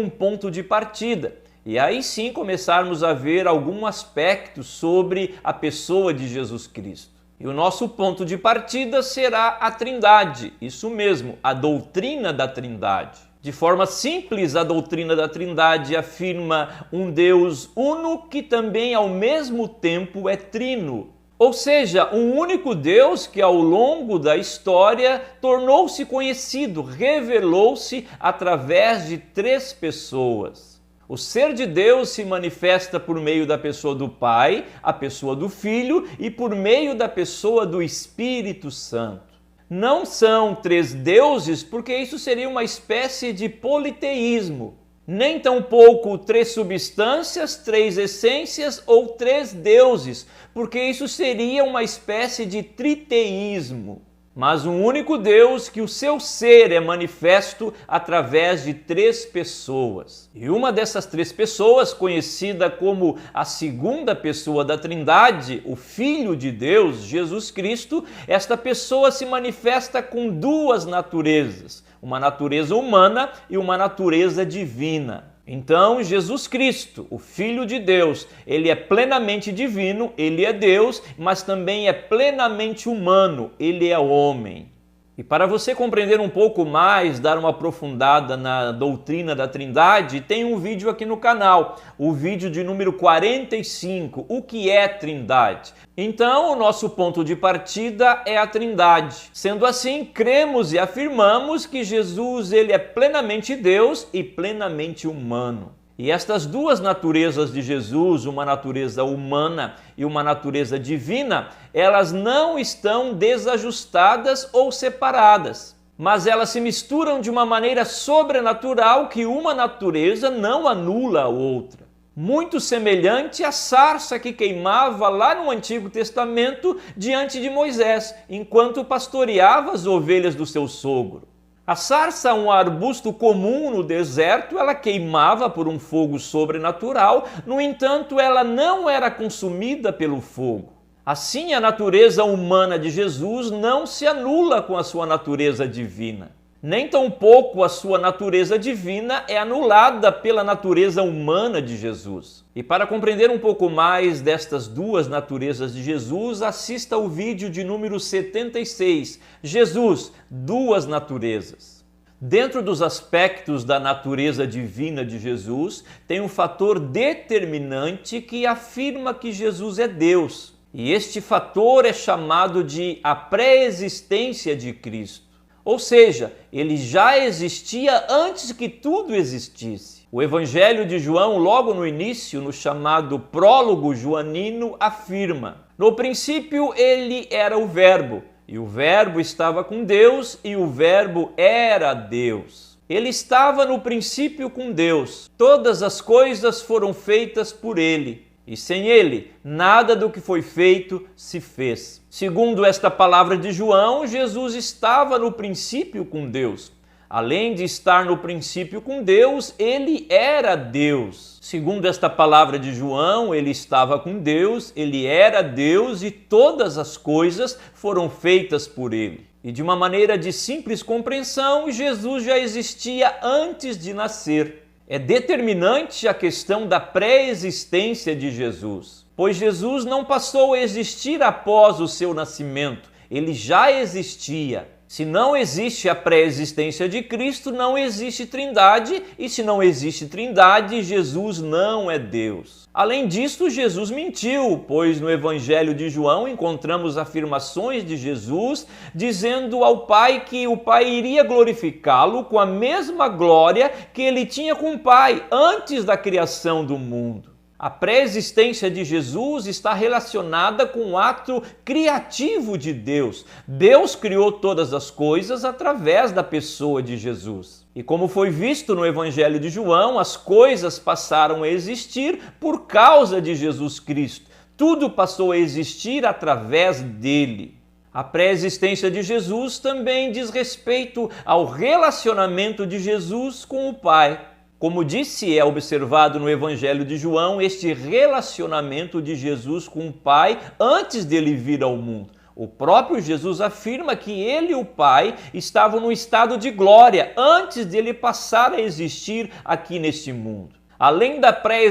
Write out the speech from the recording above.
um ponto de partida. E aí sim começarmos a ver algum aspecto sobre a pessoa de Jesus Cristo. E o nosso ponto de partida será a Trindade, isso mesmo, a doutrina da Trindade. De forma simples, a doutrina da Trindade afirma um Deus uno que também ao mesmo tempo é trino. Ou seja, um único Deus que ao longo da história tornou-se conhecido, revelou-se através de três pessoas. O ser de Deus se manifesta por meio da pessoa do Pai, a pessoa do Filho e por meio da pessoa do Espírito Santo. Não são três deuses, porque isso seria uma espécie de politeísmo. Nem tampouco três substâncias, três essências ou três deuses, porque isso seria uma espécie de triteísmo. Mas um único Deus que o seu ser é manifesto através de três pessoas. E uma dessas três pessoas, conhecida como a segunda pessoa da Trindade, o Filho de Deus, Jesus Cristo, esta pessoa se manifesta com duas naturezas, uma natureza humana e uma natureza divina. Então, Jesus Cristo, o Filho de Deus, ele é plenamente divino, ele é Deus, mas também é plenamente humano, ele é homem. E para você compreender um pouco mais, dar uma aprofundada na doutrina da Trindade, tem um vídeo aqui no canal, o vídeo de número 45, o que é Trindade? Então, o nosso ponto de partida é a Trindade. Sendo assim, cremos e afirmamos que Jesus ele é plenamente Deus e plenamente humano. E estas duas naturezas de Jesus, uma natureza humana e uma natureza divina, elas não estão desajustadas ou separadas, mas elas se misturam de uma maneira sobrenatural que uma natureza não anula a outra. Muito semelhante à sarça que queimava lá no Antigo Testamento diante de Moisés, enquanto pastoreava as ovelhas do seu sogro. A sarça, um arbusto comum no deserto, ela queimava por um fogo sobrenatural, no entanto, ela não era consumida pelo fogo. Assim, a natureza humana de Jesus não se anula com a sua natureza divina. Nem tampouco a sua natureza divina é anulada pela natureza humana de Jesus. E para compreender um pouco mais destas duas naturezas de Jesus, assista ao vídeo de número 76, Jesus, duas naturezas. Dentro dos aspectos da natureza divina de Jesus, tem um fator determinante que afirma que Jesus é Deus. E este fator é chamado de a pré-existência de Cristo. Ou seja, ele já existia antes que tudo existisse. O Evangelho de João, logo no início, no chamado prólogo joanino, afirma: no princípio ele era o Verbo, e o Verbo estava com Deus, e o Verbo era Deus. Ele estava no princípio com Deus. Todas as coisas foram feitas por ele. E sem ele, nada do que foi feito se fez. Segundo esta palavra de João, Jesus estava no princípio com Deus. Além de estar no princípio com Deus, ele era Deus. Segundo esta palavra de João, ele estava com Deus, ele era Deus e todas as coisas foram feitas por ele. E de uma maneira de simples compreensão, Jesus já existia antes de nascer. É determinante a questão da pré-existência de Jesus, pois Jesus não passou a existir após o seu nascimento, ele já existia. Se não existe a pré-existência de Cristo, não existe Trindade, e se não existe Trindade, Jesus não é Deus. Além disso, Jesus mentiu, pois no Evangelho de João encontramos afirmações de Jesus dizendo ao Pai que o Pai iria glorificá-lo com a mesma glória que ele tinha com o Pai antes da criação do mundo. A pré-existência de Jesus está relacionada com o ato criativo de Deus. Deus criou todas as coisas através da pessoa de Jesus. E como foi visto no Evangelho de João, as coisas passaram a existir por causa de Jesus Cristo. Tudo passou a existir através dele. A pré-existência de Jesus também diz respeito ao relacionamento de Jesus com o Pai. Como disse, é observado no Evangelho de João este relacionamento de Jesus com o Pai antes dele vir ao mundo. O próprio Jesus afirma que ele e o Pai estavam no estado de glória antes de ele passar a existir aqui neste mundo. Além da pré